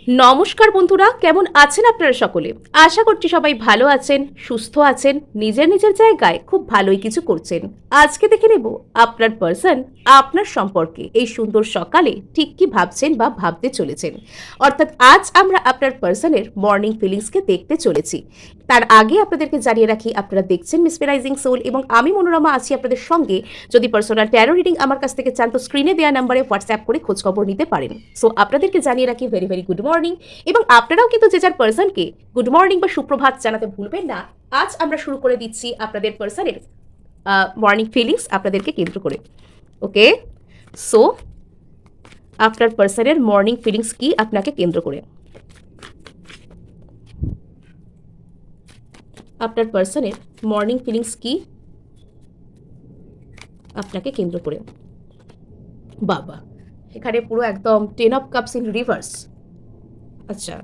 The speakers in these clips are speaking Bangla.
নমস্কার বন্ধুরা, কেমন আছেন আপনারা সকলে? আশা করছি সবাই ভালো আছেন, সুস্থ আছেন, নিজের নিজের জায়গায় খুব ভালোই কিছু করছেন। আজকে দেখে নেব আপনার পার্সন আপনার সম্পর্কে এই সুন্দর সকালে ঠিক কি ভাবছেন বা ভাবতে চলেছেন। অর্থাৎ আজ আমরা আপনার পার্সনের মর্নিং ফিলিংসকে দেখতে চলেছি। তার আগে আপনাদেরকে জানিয়ে রাখি, আপনারা দেখছেন মিসপেরাইজিং সোল এবং আমি মনোরমা আছি আপনাদের সঙ্গে। যদি পার্সোনাল ট্যারো রিডিং আমার কাছ থেকে চান তো স্ক্রিনে দেওয়া নাম্বারে হোয়াটসঅ্যাপ করে খোঁজখবর নিতে পারেন। সো আপনাদেরকে জানিয়ে রাখি ভেরি ভেরি গুড মর্নিং, এবং আপনারাও কিন্তু যে যার পার্সনকে গুড মর্নিং বা সুপ্রভাত জানাতে ভুলবেন না। আজ আমরা শুরু করে দিচ্ছি আপনাদের পার্সনের মর্নিং ফিলিংস আপনাদেরকে কেন্দ্র করে। ওকে, সো আপনার পার্সনের মর্নিং ফিলিংস কি আপনাকে কেন্দ্র করে? আপনার পার্সনের মর্নিং ফিলিংস কি আপনাকে কেন্দ্র করে? বাবা, এখানে পুরো একদম 10 অফ কাপস ইন রিভার্স। আচ্ছা,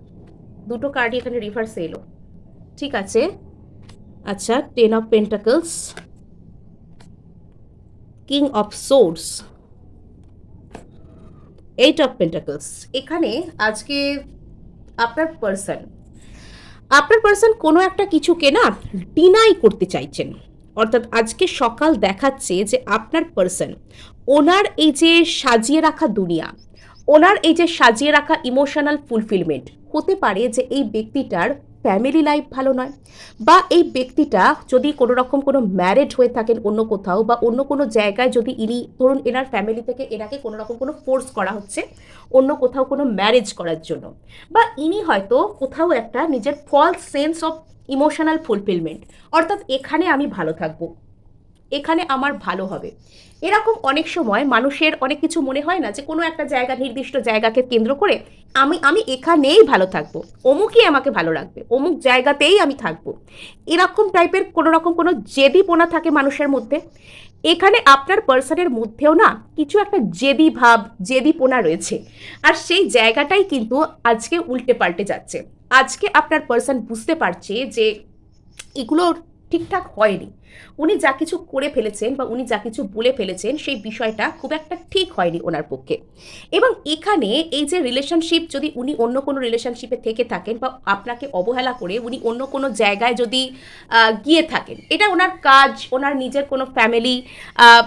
দুটো কার্ডই এখানে রিভার্সে এলো। ঠিক আছে, আচ্ছা, 10 of pentacles, king of swords, 8 of pentacles. এখানে আজকে আপনার পার্সন কোনো একটা কিছুকে না ডিনাই করতে চাইছেন। অর্থাৎ আজকে সকাল দেখাচ্ছে যে আপনার পার্সন ওনার এই যে সাজিয়ে রাখা দুনিয়া, ওনার এই যে সাজিয়ে রাখা ইমোশনাল ফুলফিলমেন্ট, হতে পারে যে এই ব্যক্তিটার ফ্যামিলি লাইফ ভালো নয়, বা এই ব্যক্তিটা যদি কোনো রকম কোনো ম্যারেড হয়ে থাকেন অন্য কোথাও, বা অন্য কোনো জায়গায় যদি ইনি ধরুন এনার ফ্যামিলি থেকে এনাকে কোনো রকম কোনো ফোর্স করা হচ্ছে অন্য কোথাও কোনো ম্যারেজ করার জন্য, বা ইনি হয়তো কোথাও একটা নিজের false sense of emotional fulfilment, অর্থাৎ এখানে আমি ভালো থাকবো, এখানে আমার ভালো হবে, এরকম অনেক সময় মানুষের অনেক কিছু মনে হয় না যে কোনো একটা জায়গা, নির্দিষ্ট জায়গাকে কেন্দ্র করে আমি আমি এখানেই ভালো থাকবো, অমুকই আমাকে ভালো রাখবে, অমুক জায়গাতেই আমি থাকবো, এরকম টাইপের কোনো রকম কোনো জেদিপোনা থাকে মানুষের মধ্যে। এখানে আপনার পার্সনের মধ্যেও না কিছু একটা জেদি ভাব, জেদিপোনা রয়েছে, আর সেই জায়গাটাই কিন্তু আজকে উল্টে পাল্টে যাচ্ছে। আজকে আপনার পার্সন বুঝতে পারছে যে এগুলো ঠিকঠাক হয়নি, উনি যা কিছু করে ফেলেছেন বা উনি যা কিছু বলে ফেলেছেন সেই বিষয়টা খুব একটা ঠিক হয়নি ওনার পক্ষে। এবং এখানে এই যে রিলেশনশিপ, যদি উনি অন্য কোনো রিলেশনশিপে থেকে থাকেন বা আপনাকে অবহেলা করে উনি অন্য কোনো জায়গায় যদি গিয়ে থাকেন, এটা ওনার কাজ, ওনার নিজের কোনো ফ্যামিলি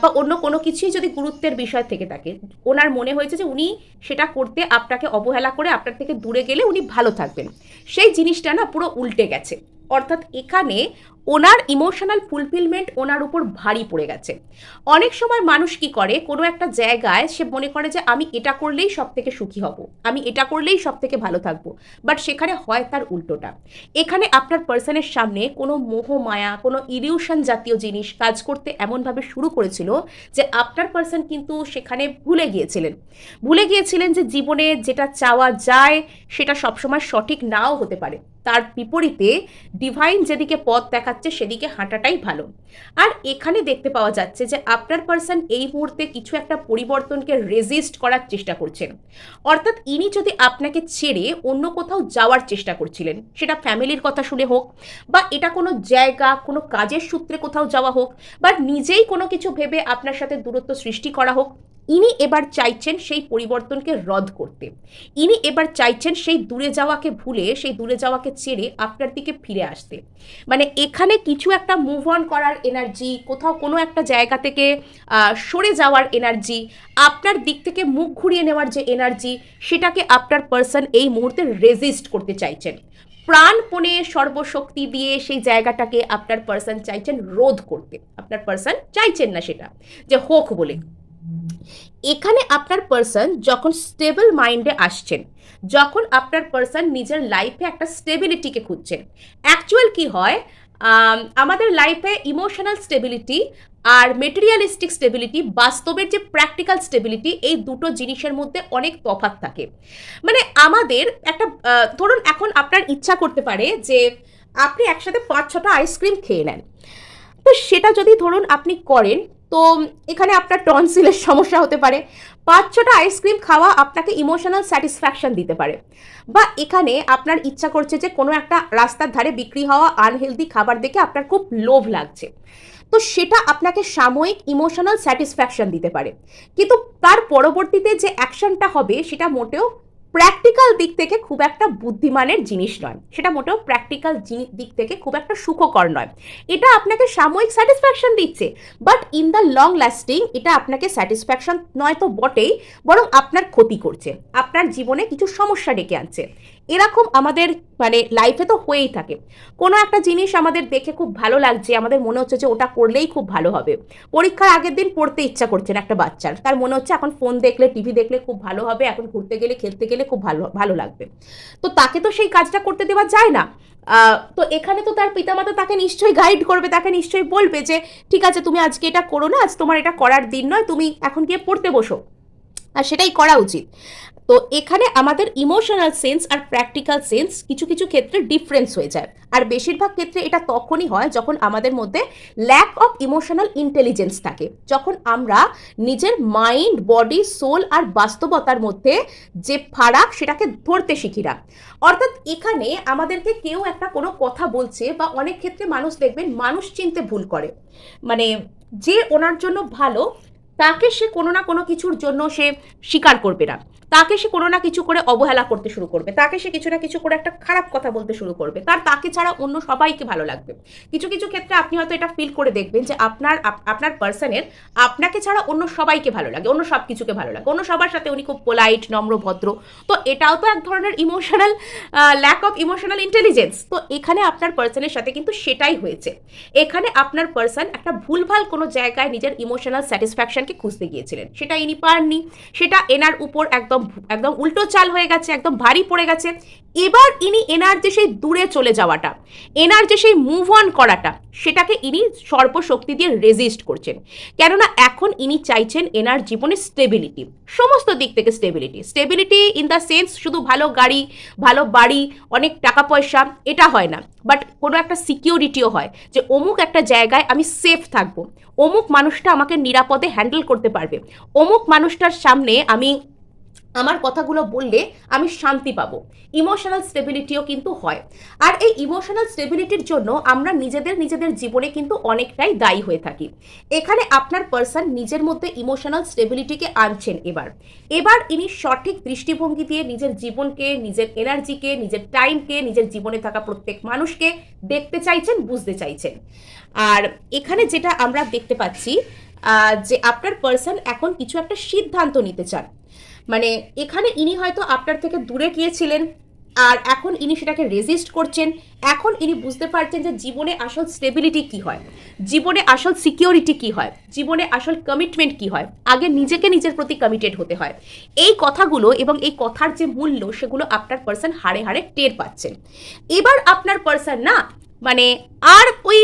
বা অন্য কোনো কিছুই যদি গুরুত্বের বিষয় থেকে থাকে, ওনার মনে হয়েছে যে উনি সেটা করতে আপনাকে অবহেলা করে আপনার থেকে দূরে গেলে উনি ভালো থাকবেন, সেই জিনিসটা না পুরো উল্টে গেছে। অর্থাৎ এখানে ওনার ইমোশনাল ফুলফিলমেন্ট ওনার উপর ভারী পড়ে গেছে। অনেক সময় মানুষ কি করে, কোনো একটা জায়গায় সে মনে করে যে আমি এটা করলেই সব থেকে সুখী হব, আমি এটা করলেই সব থেকে ভালো থাকবো, বাট সেখানে হয় তার উল্টোটা। এখানে আপনার পার্সনের সামনে কোনো মোহ মায়া, কোনো ইলিউশন জাতীয় জিনিস কাজ করতে এমনভাবে শুরু করেছিল যে আপনার পার্সন কিন্তু সেখানে ভুলে গিয়েছিলেন যে জীবনে যেটা চাওয়া যায় সেটা সবসময় সঠিক নাও হতে পারে, তার বিপরীতে ডিভাইন যেদিকে পথ দেখাচ্ছে সেদিকে হাঁটাটাই ভালো। আর এখানে দেখতে পাওয়া যাচ্ছে যে আপনার পার্সন এই মুহূর্তে কিছু একটা পরিবর্তনকে রেজিস্ট করার চেষ্টা করছেন। অর্থাৎ ইনি যদি আপনাকে ছেড়ে অন্য কোথাও যাওয়ার চেষ্টা করছিলেন, সেটা ফ্যামিলির কথা শুনে হোক, বা এটা কোনো জায়গা, কোনো কাজের সূত্রে কোথাও যাওয়া হোক, বা নিজেই কোনো কিছু ভেবে আপনার সাথে দূরত্ব সৃষ্টি করা হোক, ইনি এবার চাইছেন সেই পরিবর্তনকে রদ করতে। ইনি এবার চাইছেন সেই দূরে যাওয়াকে ভুলে, সেই দূরে যাওয়াকে ছেড়ে আপনার দিকে ফিরে আসতে। মানে এখানে কিছু একটা মুভ অন করার এনার্জি, কোথাও কোনো একটা জায়গা থেকে সরে যাওয়ার এনার্জি, আপনার দিক থেকে মুখ ঘুরিয়ে নেওয়ার যে এনার্জি, সেটাকে আপনার পার্সন এই মুহূর্তে রেজিস্ট করতে চাইছেন। প্রাণপণে সর্বশক্তি দিয়ে সেই জায়গাটাকে আপনার পার্সন চাইছেন রোধ করতে। আপনার পার্সন চাইছেন না সেটা যে হোক বলে। এখানে আপনার পার্সন যখন স্টেবল মাইন্ডে আসছেন, যখন আপনার পার্সন নিজের লাইফে একটা স্টেবিলিটিকে খুঁজছেন, অ্যাকচুয়াল কি হয়, আমাদের লাইফে ইমোশনাল স্টেবিলিটি আর মেটেরিয়ালিস্টিক স্টেবিলিটি, বাস্তবের যে প্র্যাকটিক্যাল স্টেবিলিটি, এই দুটো জিনিসের মধ্যে অনেক তফাৎ থাকে। মানে আমাদের একটা ধরুন এখন আপনার ইচ্ছা করতে পারে যে আপনি একসাথে 5-6টা আইসক্রিম খেয়ে নেন, তো সেটা যদি ধরুন আপনি করেন, তো এখানে আপনার টনসিলের সমস্যা হতে পারে। 5-6টা আইসক্রিম খাওয়া আপনাকে ইমোশনাল স্যাটিসফ্যাকশন দিতে পারে, বা এখানে আপনার ইচ্ছা করছে যে কোনো একটা রাস্তার ধারে বিক্রি হওয়া আনহেলদি খাবার দেখে আপনার খুব লোভ লাগছে, তো সেটা আপনাকে সাময়িক ইমোশনাল স্যাটিসফ্যাকশন দিতে পারে, কিন্তু তার পরবর্তীতে যে অ্যাকশনটা হবে সেটা মোটেও প্র্যাকটিক্যাল দিক থেকে খুব একটা বুদ্ধিমানের জিনিস নয়, সেটা মোটেও প্র্যাকটিক্যাল দিক থেকে খুব একটা সুখকর নয়। এটা আপনাকে সাময়িক স্যাটিসফ্যাকশন দিচ্ছে, but in the long lasting এটা আপনাকে স্যাটিসফ্যাকশন নয় তো বটেই, বরং আপনার ক্ষতি করছে, আপনার জীবনে কিছু সমস্যা ডেকে আনছে। এরকম আমাদের মানে লাইফে তো হয়েই থাকে। কোনো একটা জিনিস আমাদের দেখে খুব ভালো লাগছে, আমাদের মনে হচ্ছে যে ওটা করলেই খুব ভালো হবে। পরীক্ষার আগের দিন পড়তে ইচ্ছা করছে না একটা বাচ্চার, তার মনে হচ্ছে এখন ফোন দেখলে টিভি দেখলে খুব ভালো হবে, এখন ঘুরতে গেলে খেলতে গেলে খুব ভালো ভালো লাগবে। তো তাকে তো সেই কাজটা করতে দেওয়া যায় না। তো এখানে তো তার পিতামাতা তাকে নিশ্চয়ই গাইড করবে, তাকে নিশ্চয়ই বলবে যে ঠিক আছে তুমি আজকে এটা করো না, আজ তোমার এটা করার দিন নয়, তুমি এখন গিয়ে পড়তে বসো। আর সেটাই করা উচিত। তো এখানে আমাদের ইমোশনাল সেন্স আর প্র্যাকটিক্যাল সেন্স কিছু কিছু ক্ষেত্রে ডিফারেন্স হয়ে যায়। আর বেশিরভাগ ক্ষেত্রে এটা তখনই হয় যখন আমাদের মধ্যে ল্যাক অফ ইমোশনাল ইন্টেলিজেন্স থাকে, যখন আমরা নিজের মাইন্ড, বডি, সোল আর বাস্তবতার মধ্যে যে ফারাক সেটাকে ধরতে শিখি না। অর্থাৎ এখানে আমাদেরকে কেউ একটা কোনো কথা বলছে, বা অনেক ক্ষেত্রে মানুষ দেখবেন মানুষ চিনতে ভুল করে, মানে যে ওনার জন্য ভালো তাকে সে কোনো না কোনো কিছুর জন্য সে স্বীকার করবে না, তাকে সে কোনো না কিছু করে অবহেলা করতে শুরু করবে, তাকে সে কিছু না কিছু করে একটা খারাপ কথা বলতে শুরু করবে, তাকে ছাড়া অন্য সবাইকে ভালো লাগবে। কিছু কিছু ক্ষেত্রে আপনি হয়তো এটা ফিল করে দেখবেন যে আপনার পার্সনের আপনাকে ছাড়া অন্য সবাইকে ভালো লাগে, অন্য সব কিছুকে ভালো লাগে, অন্য সবার সাথে উনি খুব পোলাইট, নম্র, ভদ্র। তো এটাও তো এক ধরনের emotional lack of emotional intelligence. তো এখানে আপনার পার্সনের সাথে কিন্তু সেটাই হয়েছে। এখানে আপনার পার্সন একটা ভুলভাল কোনো জায়গায় নিজের ইমোশনাল স্যাটিসফ্যাকশনকে খুঁজতে গিয়েছিলেন, সেটা ইনি পাননি, সেটা এনার উপর একদম একদম উল্টো চাল হয়ে গেছে, একদম ভারী পড়ে গেছে। এবার ইনি এনার যে সেই দূরে চলে যাওয়াটা, এনার যে সেই মুভ অন করাটা, সেটাকে ইনি সর্বশক্তি দিয়ে রেজিস্ট করছেন। কেননা এখন ইনি চাইছেন এনার জীবনে স্টেবিলিটি, সমস্ত দিক থেকে স্টেবিলিটি ইন দ্য সেন্স শুধু ভালো গাড়ি, ভালো বাড়ি, অনেক টাকা পয়সা, এটা হয় না, বাট কোনো একটা সিকিউরিটিও হয় যে অমুক একটা জায়গায় আমি সেফ থাকবো, অমুক মানুষটা আমাকে নিরাপদে হ্যান্ডেল করতে পারবে, অমুক মানুষটার সামনে আমি আমার কথাগুলো বললে আমি শান্তি পাবো। ইমোশনাল স্টেবিলিটিও কিন্তু হয়। আর এই ইমোশনাল স্টেবিলিটির জন্য আমরা নিজেদের জীবনে কিন্তু অনেকটাই দায়ী হয়ে থাকি। এখানে আপনার পার্সন নিজের মধ্যে ইমোশনাল স্টেবিলিটিকে আনছেন। এবার ইনি সঠিক দৃষ্টিভঙ্গি দিয়ে নিজের জীবনকে, নিজের এনার্জিকে, নিজের টাইমকে, নিজের জীবনে থাকা প্রত্যেক মানুষকে দেখতে চাইছেন, বুঝতে চাইছেন। আর এখানে যেটা আমরা দেখতে পাচ্ছি যে আপনার পার্সন এখন কিছু একটা সিদ্ধান্ত নিতে চান। মানে এখানে ইনি হয়তো আপনার থেকে দূরে গিয়েছিলেন, আর এখন ইনি সেটাকে রেজিস্ট করছেন। এখন ইনি বুঝতে পারছেন যে জীবনে আসল স্টেবিলিটি কি হয়, জীবনে আসল সিকিউরিটি কি হয়, জীবনে আসল কমিটমেন্ট কি হয়। আগে নিজেকে নিজের প্রতি কমিটেড হতে হয়। এই কথাগুলো এবং এই কথার যে মূল্য, সেগুলো আপনার পার্সন হাড়ে হাড়ে টের পাচ্ছেন। এবার আপনার পার্সন না মানে আর ওই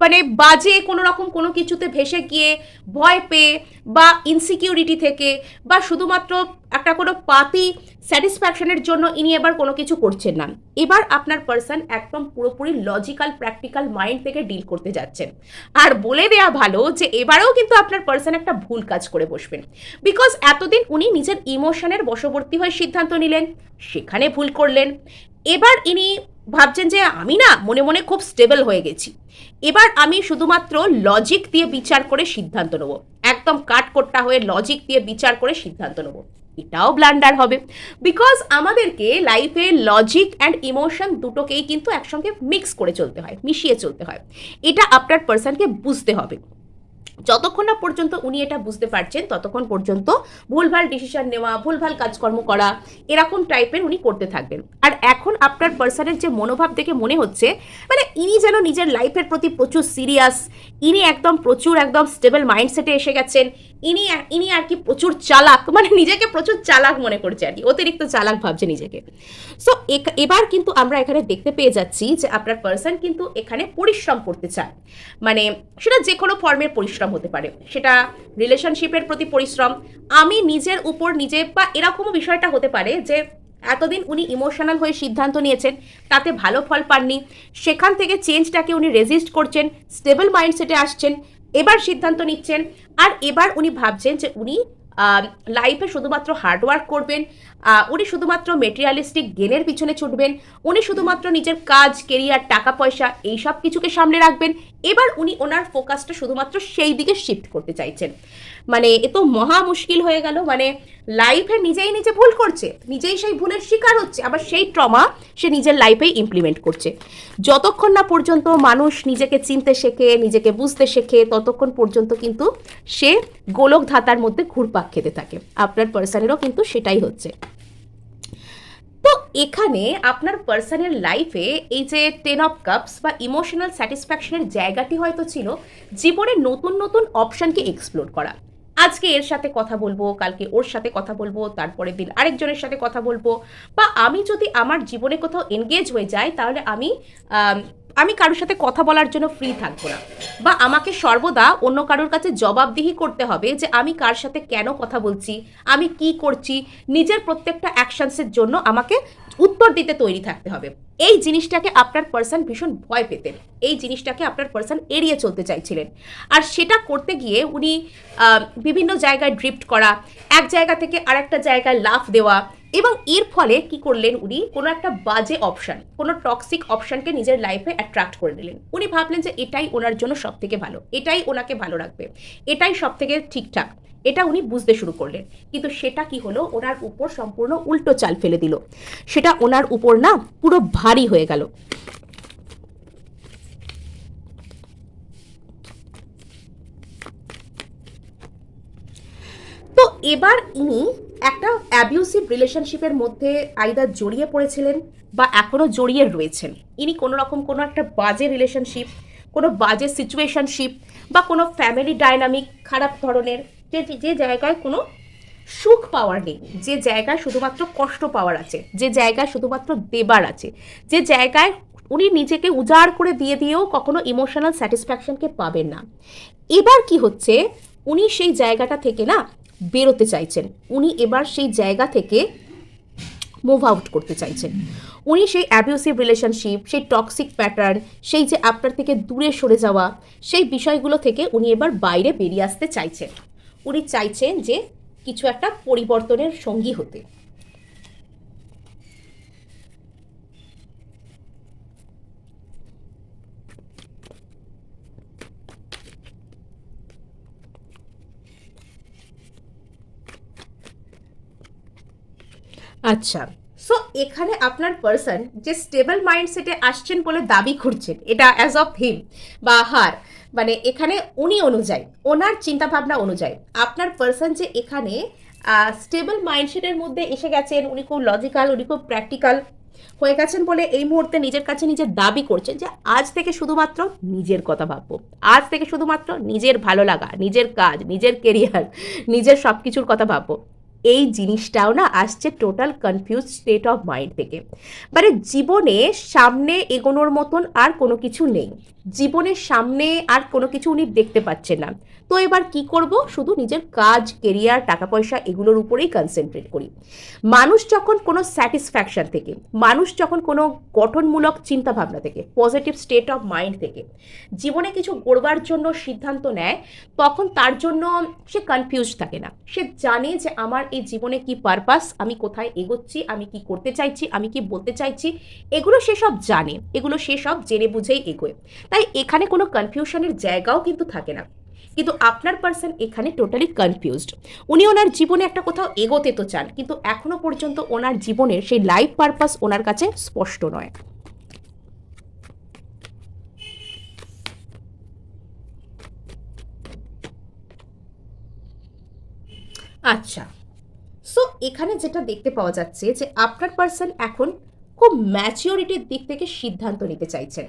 মানে বাজে কোনো রকম কোনো কিছুতে ভেসে গিয়ে ভয় পেয়ে বা ইনসিকিউরিটি থেকে বা শুধুমাত্র একটা কোনো পাতি স্যাটিসফ্যাকশনের জন্য ইনি এবার কোনো কিছু করছেন না। এবার আপনার পার্সন একদম পুরোপুরি লজিক্যাল প্র্যাকটিক্যাল মাইন্ড থেকে ডিল করতে যাচ্ছেন। আর বলে দেয়া ভালো যে এবারেও কিন্তু আপনার পার্সন একটা ভুল কাজ করে বসবেন, বিকজ এতদিন উনি নিজের ইমোশনের বশবর্তী হয়ে সিদ্ধান্ত নিলেন, সেখানে ভুল করলেন। এবার ইনি ভাবছেন যে আমি না মনে মনে খুব স্টেবল হয়ে গেছি, এবার আমি শুধুমাত্র লজিক দিয়ে বিচার করে সিদ্ধান্ত নেব, একদম কাঠকোট্টা হয়ে লজিক দিয়ে বিচার করে সিদ্ধান্ত নেব। এটাও ব্লান্ডার হবে, বিকজ আমাদেরকে লাইফে লজিক অ্যান্ড ইমোশন দুটোকেই কিন্তু একসঙ্গে মিক্স করে চলতে হয়, মিশিয়ে চলতে হয়। এটা আপনার পার্সনকে বুঝতে হবে। যতক্ষণ না পর্যন্ত উনি এটা বুঝতে পারছেন, ততক্ষণ পর্যন্ত ভুলভাল ডিসিশন নেওয়া, ভুলভাল কাজকর্ম করা, এরকম টাইপের উনি করতে থাকবেন। আর এখন আপনার পার্সনের যে মনোভাব দেখে মনে হচ্ছে মানে ইনি যেন নিজের লাইফের প্রতি প্রচুর সিরিয়াস, ইনি একদম প্রচুর একদম স্টেবল মাইন্ডসেটে এসে গেছেন, ইনি আর কি প্রচুর চালাক, মানে নিজেকে প্রচুর চালাক মনে করছে আর কি, অতিরিক্ত চালাক ভাবছে নিজেকে। সো এবার কিন্তু আমরা এখানে দেখতে পেয়ে যাচ্ছি যে আপনার পার্সন কিন্তু এখানে পরিশ্রম করতে চায়। মানে সেটা যে কোনো ফর্মের পরিশ্রম হতে পারে, সেটা রিলেশনশিপের প্রতি পরিশ্রম, আমি নিজের উপর নিজে, বা এরকমও বিষয়টা হতে পারে যে এতদিন উনি ইমোশনাল হয়ে সিদ্ধান্ত নিয়েছেন, তাতে ভালো ফল পাননি, সেখান থেকে চেঞ্জটাকে উনি রেজিস্ট করছেন, স্টেবল মাইন্ডসেটে আসছেন, এবার সিদ্ধান্ত নিচ্ছেন। আর এবার উনি ভাবছেন যে উনি লাইফে শুধুমাত্র হার্ডওয়ার্ক করবেন উনি শুধুমাত্র মেটেরিয়ালিস্টিক গেনের পিছনে ছুটবেন, উনি শুধুমাত্র নিজের কাজ, কেরিয়ার, টাকা পয়সা এই সব কিছুকে সামনে রাখবেন। এবার উনি ওনার ফোকাসটা শুধুমাত্র সেই দিকে শিফট করতে চাইছেন। মানে এ তো মহা মুশকিল হয়ে গেল। মানে লাইফে নিজেই নিজে ভুল করছে, নিজেই সেই ভুলের শিকার হচ্ছে, আবার সেই ট্রমা সে নিজের লাইফেই ইমপ্লিমেন্ট করছে। যতক্ষণ না পর্যন্ত মানুষ নিজেকে চিনতে শেখে, নিজেকে বুঝতে শেখে, ততক্ষণ পর্যন্ত কিন্তু সে গোলক ধাতার মধ্যে ঘুরপাক খেতে থাকে। আপনার পার্সনেরও কিন্তু সেটাই হচ্ছে। তো এখানে আপনার পার্সনের লাইফে এই যে 10 অফ কাপস বা ইমোশনাল স্যাটিসফ্যাকশনের জায়গাটি হয়তো ছিল জীবনে নতুন নতুন অপশানকে এক্সপ্লোর করা। আজকে এর সাথে কথা বলবো, কালকে ওর সাথে কথা বলবো, তারপরের দিন আরেকজনের সাথে কথা বলবো, বা আমি যদি আমার জীবনে কোথাও এনগেজ হয়ে যাই তাহলে আমি কারোর সাথে কথা বলার জন্য ফ্রি থাকবো না, বা আমাকে সর্বদা অন্য কারোর কাছে জবাবদিহি করতে হবে যে আমি কার সাথে কেন কথা বলছি, আমি কি করছি, নিজের প্রত্যেকটা অ্যাকশনসের জন্য আমাকে উত্তর দিতে তৈরি থাকতে হবে। এই জিনিসটাকে আপনার পার্সন ভীষণ ভয় পেতেন, এই জিনিসটাকে আপনার পার্সন এড়িয়ে চলতে চাইছিলেন। আর সেটা করতে গিয়ে উনি বিভিন্ন জায়গায় ড্রিফট করা, এক জায়গা থেকে আরেকটা জায়গায় লাফ দেওয়া, এবং এর ফলে কি করলেন উনি কোনো একটা বাজে অপশান, কোনো টক্সিক অপশানকে নিজের লাইফে অ্যাট্রাক্ট করে নিলেন। উনি ভাবলেন যে এটাই ওনার জন্য সব থেকে ভালো, এটাই ওনাকে ভালো রাখবে, এটাই সব থেকে ঠিকঠাক, এটা উনি বুঝতে শুরু করলেন। কিন্তু সেটা কি হলো, ওনার উপর সম্পূর্ণ উল্টো চাল ফেলে দিল। সেটা ওনার উপর না পুরো ভারী হয়ে গেল। তো এবার ইনি একটা অ্যাবিউসিভ রিলেশনশিপের মধ্যে আইদার জড়িয়ে পড়েছিলেন বা এখনও জড়িয়ে রয়েছেন। ইনি কোনো রকম কোনো একটা বাজে রিলেশনশিপ, কোনো বাজে সিচুয়েশনশিপ, বা কোনো ফ্যামিলি ডাইনামিক খারাপ ধরনের, যে জায়গায় কোনো সুখ পাওয়ার নেই, যে জায়গায় শুধুমাত্র কষ্ট পাওয়ার আছে, যে জায়গায় শুধুমাত্র দেবার আছে, যে জায়গায় উনি নিজেকে উজাড় করে দিয়ে দিয়েও কখনো ইমোশনাল স্যাটিসফ্যাকশনকে পাবেন না। এবার কি হচ্ছে, উনি সেই জায়গাটা থেকে না বেরোতে চাইছেন। উনি এবার সেই জায়গা থেকে মুভ আউট করতে চাইছেন। উনি সেই অ্যাবিউসিভ রিলেশনশিপ, সেই টক্সিক প্যাটার্ন, সেই যে আপনার থেকে দূরে সরে যাওয়া, সেই বিষয়গুলো থেকে উনি এবার বাইরে বেরিয়ে আসতে চাইছেন। উনি চাইছেন যে কিছু একটা পরিবর্তনের সঙ্গী হতে। আচ্ছা, সো এখানে আপনার পার্সন যে স্টেবল মাইন্ডসেটে আসছেন বলে দাবি করছেন, এটা অ্যাজ অফ হিম বা হার, মানে এখানে উনি অনুযায়ী, ওনার চিন্তাভাবনা অনুযায়ী আপনার পার্সন যে এখানে স্টেবল মাইন্ডসেটের মধ্যে এসে গেছেন, উনি খুব লজিক্যাল, উনি খুব প্র্যাকটিক্যাল হয়ে গেছেন বলে এই মুহূর্তে নিজের কাছে নিজের দাবি করছেন যে আজ থেকে শুধুমাত্র নিজের কথা ভাববো, আজ থেকে শুধুমাত্র নিজের ভালো লাগা, নিজের কাজ, নিজের কেরিয়ার, নিজের সব কিছুর কথা ভাববো। এই জিনিসটাও না আসছে total confuse state of mind থেকে। মানে জীবনে সামনে এগোনোর মতন আর কোনো কিছু নেই, জীবনের সামনে আর কোনো কিছু উনি দেখতে পাচ্ছেন না। তো এবার কি করব, শুধু নিজের কাজ, কেরিয়ার, টাকা পয়সা এগুলোর উপরেই কনসেন্ট্রেট করি। মানুষ যখন কোনো স্যাটিসফ্যাকশন থেকে, মানুষ যখন কোনো গঠনমূলক চিন্তাভাবনা থেকে, পজিটিভ স্টেট অফ মাইন্ড থেকে জীবনে কিছু গড়বার জন্য সিদ্ধান্ত নেয়, তখন তার জন্য সে কনফিউজ থাকে না। সে জানে যে আমার এই জীবনে কি পারপাস, আমি কোথায় এগোচ্ছি, আমি কি করতে চাইছি, আমি কি বলতে চাইছি, এগুলো সে সব জানে, এগুলো সে সব জেনে বুঝেই এগোয়। তাই এখানে কোনো কনফিউশনের জায়গাও কিন্তু থাকে না। কিন্তু আপনার পার্সন এখানে টোটালি কনফিউজড। উনি ওনার জীবনে একটা কোথাও এগোতে তো চান, কিন্তু এখনো পর্যন্ত ওনার জীবনের সেই লাইফ পারপাস ওনার কাছে স্পষ্ট নয়। আচ্ছা, সো এখানে যেটা দেখতে পাওয়া যাচ্ছে যে আপনার পার্সন এখন খুব ম্যাচিওরিটির দিক থেকে সিদ্ধান্ত নিতে চাইছেন।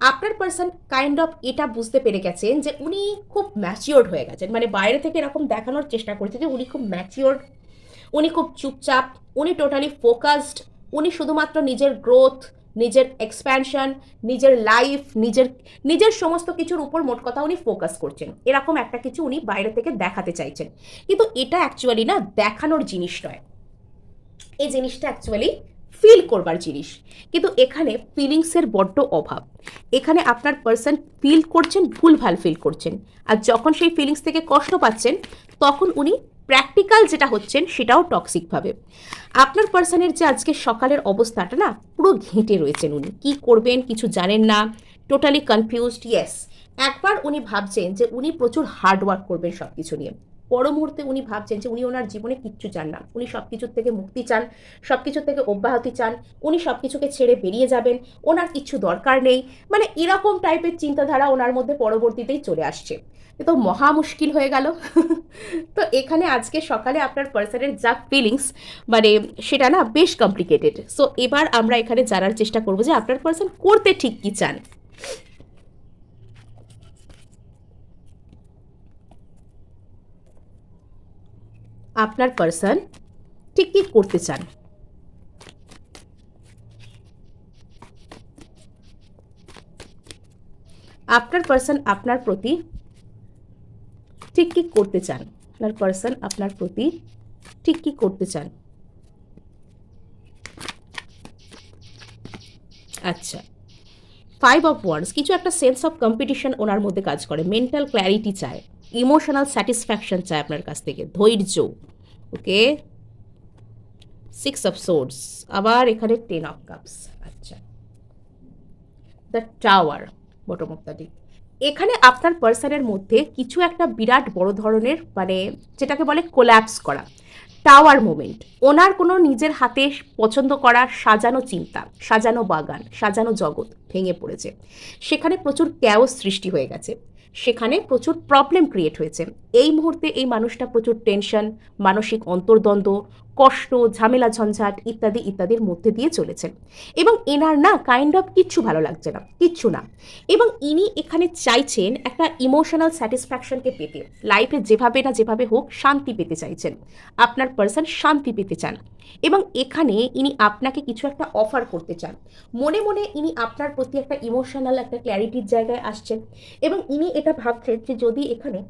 আপনার পার্সন কাইন্ড অফ এটা বুঝতে পেরে গেছেন যে উনি খুব ম্যাচিওর্ড হয়ে গেছেন। মানে বাইরে থেকে এরকম দেখানোর চেষ্টা করছে যে উনি খুব ম্যাচিওর্ড, উনি খুব চুপচাপ, উনি টোটালি ফোকাসড, উনি শুধুমাত্র নিজের গ্রোথ, নিজের এক্সপ্যানশন, নিজের লাইফ, নিজের নিজের সমস্ত কিছুর উপর মোট কথা উনি ফোকাস করছেন, এরকম একটা কিছু উনি বাইরে থেকে দেখাতে চাইছেন। কিন্তু এটা অ্যাকচুয়ালি না দেখানোর জিনিস নয়, এই জিনিসটা অ্যাকচুয়ালি ফিল করবার জিনিস। কিন্তু এখানে ফিলিংসের বড্ড অভাব। এখানে আপনার পার্সন ফিল করছেন, ভুলভাল ফিল করছেন। আর যখন সেই ফিলিংস থেকে কষ্ট পাচ্ছেন তখন উনি প্র্যাকটিক্যাল যেটা হচ্ছেন সেটাও টক্সিকভাবে। আপনার পার্সনের যে আজকে সকালের অবস্থাটা না, পুরো ঘেঁটে রয়েছেন উনি, কি করবেন কিছু জানেন না, টোটালি কনফিউজড। ইয়েস, একবার উনি ভাবছেন যে উনি প্রচুর হার্ডওয়ার্ক করবেন সব কিছু নিয়ে, পর মুহূর্তে উনি ভাবছেন যে উনি ওনার জীবনে কিচ্ছু চান না, উনি সব কিছুর থেকে মুক্তি চান, সব কিছুর থেকে অব্যাহতি চান, উনি সব কিছুকে ছেড়ে বেরিয়ে যাবেন, ওনার কিচ্ছু দরকার নেই, মানে এরকম টাইপের চিন্তাধারা ওনার মধ্যে পরবর্তীতেই চলে আসছে। এ তো মহা মুশকিল হয়ে গেল। তো এখানে আজকে সকালে আপনার পার্সনের যা ফিলিংস, মানে সেটা না বেশ কমপ্লিকেটেড। সো এবার আমরা এখানে জানার চেষ্টা করবো যে আপনার পার্সন করতে ঠিক কি চান। আপনার পার্সন ঠিক কি করতে চান। আপনার পার্সন আপনার প্রতি ঠিক কি করতে চান। আপনার পার্সন আপনার প্রতি ঠিক কি করতে চান। আচ্ছা, 5 of Wands, কিছু একটা সেন্স অফ কম্পিটিশন ওনার মধ্যে কাজ করে, মেন্টাল ক্ল্যারিটি চায়, ইমোশনাল স্যাটিসফ্যাকশন চায় আপনার কাছ থেকে, ধৈর্য। ওকে, 6 of Swords, আবার এখানে 10 of Cups। আচ্ছা, the tower, bottom of the deck. এখানে আপনার পার্সনের মধ্যে কিছু একটা বিরাট বড় ধরনের, মানে যেটাকে বলে কোল্যাপস করা, টাওয়ার মোমেন্ট। ওনার কোনো নিজের হাতে পছন্দ করা সাজানো চিন্তা, সাজানো বাগান, সাজানো জগৎ ভেঙে পড়েছে, সেখানে প্রচুর ক্যাওস সৃষ্টি হয়ে গেছে, সেখানে প্রচুর প্রবলেম ক্রিয়েট হয়েছে। এই মুহূর্তে এই মানুষটা প্রচুর টেনশন, মানসিক অন্তর্দ্বন্দ্ব, কষ্ট, ঝামেলা, ঝঞ্ঝাট ইত্যাদি ইত্যাদির মধ্যে দিয়ে চলেছেন, এবং এনার না কাইন্ড অফ কিচ্ছু ভালো লাগছে না, কিচ্ছু না। এবং ইনি এখানে চাইছেন একটা ইমোশনাল স্যাটিসফ্যাকশনকে পেতে, লাইফে যেভাবে না যেভাবে হোক শান্তি পেতে চাইছেন। আপনার পার্সন শান্তি পেতে চান, এবং এখানে ইনি আপনাকে কিছু একটা অফার করতে চান। মনে মনে ইনি আপনার প্রতি একটা ইমোশনাল একটা ক্ল্যারিটির জায়গায় আসছেন, এবং ইনি এটা ভাবছেন যে যদি এখানে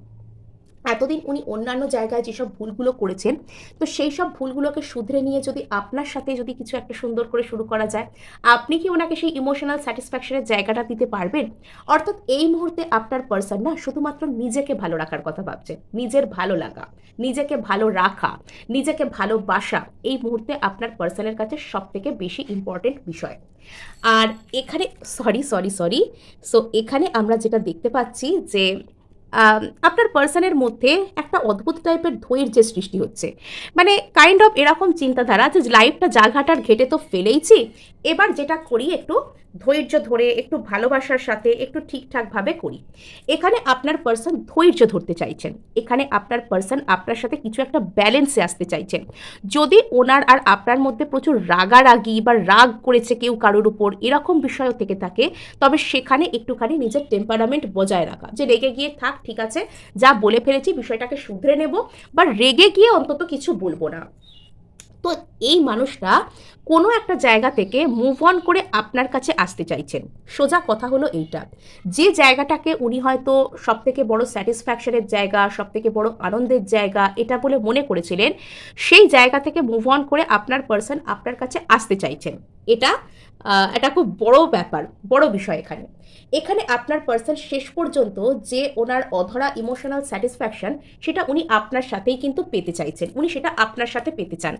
এতদিন উনি অন্যান্য জায়গায় যেসব ভুলগুলো করেছেন, তো সেই সব ভুলগুলোকে শুধরে নিয়ে যদি আপনার সাথে যদি কিছু একটা সুন্দর করে শুরু করা যায়, আপনি কি ওনাকে সেই ইমোশনাল স্যাটিসফ্যাকশনের জায়গাটা দিতে পারবেন? অর্থাৎ এই মুহূর্তে আপনার পার্সন না শুধুমাত্র নিজেকে ভালো রাখার কথা ভাবছেন, নিজের ভালো লাগা, নিজেকে ভালো রাখা, নিজেকে ভালোবাসা এই মুহূর্তে আপনার পার্সনের কাছে সব থেকে বেশি ইম্পর্টেন্ট বিষয়। আর এখানে সরি সরি সরি সো এখানে আমরা যেটা দেখতে পাচ্ছি যে আপনার পার্সনের মধ্যে একটা অদ্ভুত টাইপের ধৈর্যের সৃষ্টি হচ্ছে, মানে কাইন্ড অফ এরকম চিন্তাধারা যে লাইফটা জালঘাটার ঘেটে তো ফেলেইছি, এবার যেটা করি একটু ধৈর্য ধরে, একটু ভালোবাসার সাথে, একটু ঠিকঠাকভাবে করি। এখানে আপনার পার্সন ধৈর্য ধরতে চাইছেন, এখানে আপনার পার্সন আপনার সাথে কিছু একটা ব্যালেন্সে আসতে চাইছেন। যদি ওনার আর আপনার মধ্যে প্রচুর রাগারাগি বা রাগ করেছে কেউ কারোর উপর, এরকম বিষয়ও থেকে থাকে, তবে সেখানে একটুখানি নিজের টেম্পারামেন্ট বজায় রাখা, যে রেগে গিয়ে থাক, ঠিক আছে যা বলে ফেলেছি বিষয়টাকে শুধরে নেব, বা রেগে গিয়ে অন্তত কিছু বলবো না। তো এই মানুষটা কোনো একটা জায়গা থেকে মুভ অন করে আপনার কাছে আসতে চাইছেন। সোজা কথা হলো এইটা, যে জায়গাটাকে উনি হয়তো সব থেকে বড় স্যাটিসফ্যাকশনের জায়গা, সব থেকে বড় আনন্দের জায়গা এটা বলে মনে করেছিলেন, সেই জায়গা থেকে মুভ অন করে আপনার পার্সন আপনার কাছে আসতে চাইছেন। এটা এটা খুব বড় ব্যাপার, বড় বিষয় এখানে। এখানে আপনার পার্সন শেষ পর্যন্ত যে ওনার অধরা ইমোশনাল স্যাটিসফ্যাকশন, সেটা উনি আপনার সাথেই কিন্তু পেতে চাইছেন, উনি সেটা আপনার সাথে পেতে চান।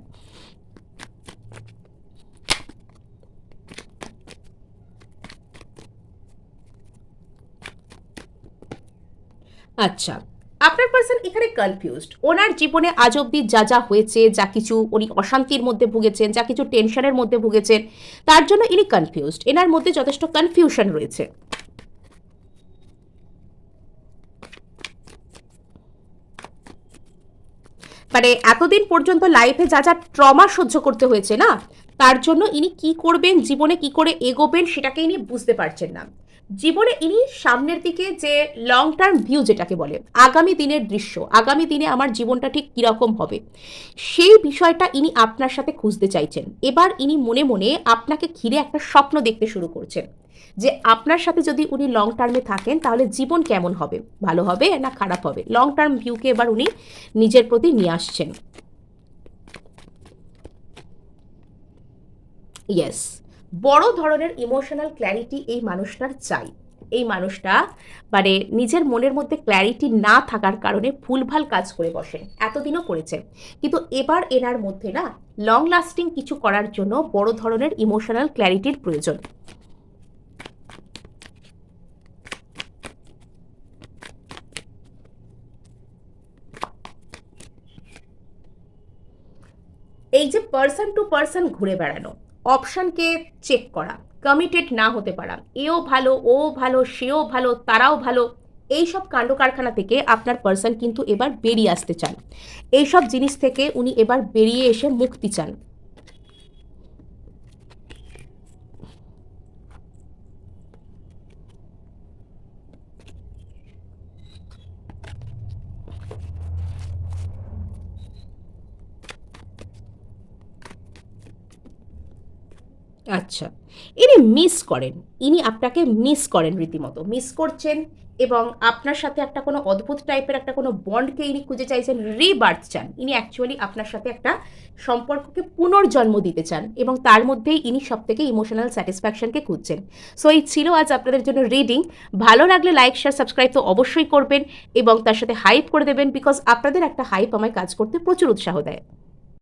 আচ্ছা, আপনার পার্সন এখানে কনফিউজড। ওনার জীবনে আজ অব্দি যা যা হয়েছে, যা কিছু উনি অশান্তির মধ্যে ভুগেছেন, যা কিছু টেনশনের মধ্যে ভুগেছেন, তার জন্য ইনি কনফিউজড, এনার মধ্যে যথেষ্ট কনফিউশন রয়েছে। মানে এতদিন পর্যন্ত লাইফে যা যা ট্রমা সহ্য করতে হয়েছে না, তার জন্য ইনি কি করবেন, জীবনে কি করে এগোবেন সেটাকে ইনি বুঝতে পারছেন না। জীবনে ইনি সামনের দিকে যে লং টার্ম ভিউ যেটাকে বলে, আগামী দিনের দৃশ্য, আগামী দিনে আমার জীবনটা ঠিক কীরকম হবে, সেই বিষয়টা ইনি আপনার সাথে খুঁজতে চাইছেন। এবার ইনি মনে মনে আপনাকে ঘিরে একটা স্বপ্ন দেখতে শুরু করছেন, যে আপনার সাথে যদি উনি লং টার্মে থাকেন তাহলে জীবন কেমন হবে, ভালো হবে না খারাপ হবে, লং টার্ম ভিউকে এবার উনি নিজের প্রতি নিয়ে আসছেন। ইয়েস, বড় ধরনের ইমোশনাল ক্ল্যারিটি এই মানুষটার চাই। এই মানুষটা মানে নিজের মনের মধ্যে ক্ল্যারিটি না থাকার কারণে ভুলভাল কাজ করে বসেন, এতদিনও করেছেন। কিন্তু এবার এনার মধ্যে না লং লাস্টিং কিছু করার জন্য বড় ধরনের ইমোশনাল ক্ল্যারিটির প্রয়োজন। এই যে পার্সন টু পার্সন ঘুরে বেড়ানো, অপশানকে চেক করা, কমিটেড না হতে পারা, এও ভালো ও ভালো সেও ভালো তারাও ভালো, এই সব কাণ্ড কারখানা থেকে আপনার পার্সন কিন্তু এবার বেরিয়ে আসতে চান। এই সব জিনিস থেকে উনি এবার বেরিয়ে এসে মুক্তি চান। আচ্ছা, ইনি মিস করেন, ইনি আপনাকে মিস করেন, রীতিমতো মিস করছেন, এবং আপনার সাথে একটা কোনো অদ্ভুত টাইপের একটা কোনো বন্ডকে ইনি খুঁজে চাইছেন, রিবার্থ চান। ইনি অ্যাকচুয়ালি আপনার সাথে একটা সম্পর্ককে পুনর্জন্ম দিতে চান, এবং তার মধ্যেই ইনি সব থেকে ইমোশনাল স্যাটিসফ্যাকশনকে খুঁজছেন। সো এই ছিল আজ আপনাদের জন্য রিডিং। ভালো লাগলে লাইক শেয়ার সাবস্ক্রাইব তো অবশ্যই করবেন, এবং তার সাথে হাইপ করে দেবেন, বিকজ আপনাদের একটা হাইপ আমায় কাজ করতে প্রচুর উৎসাহ দেয়।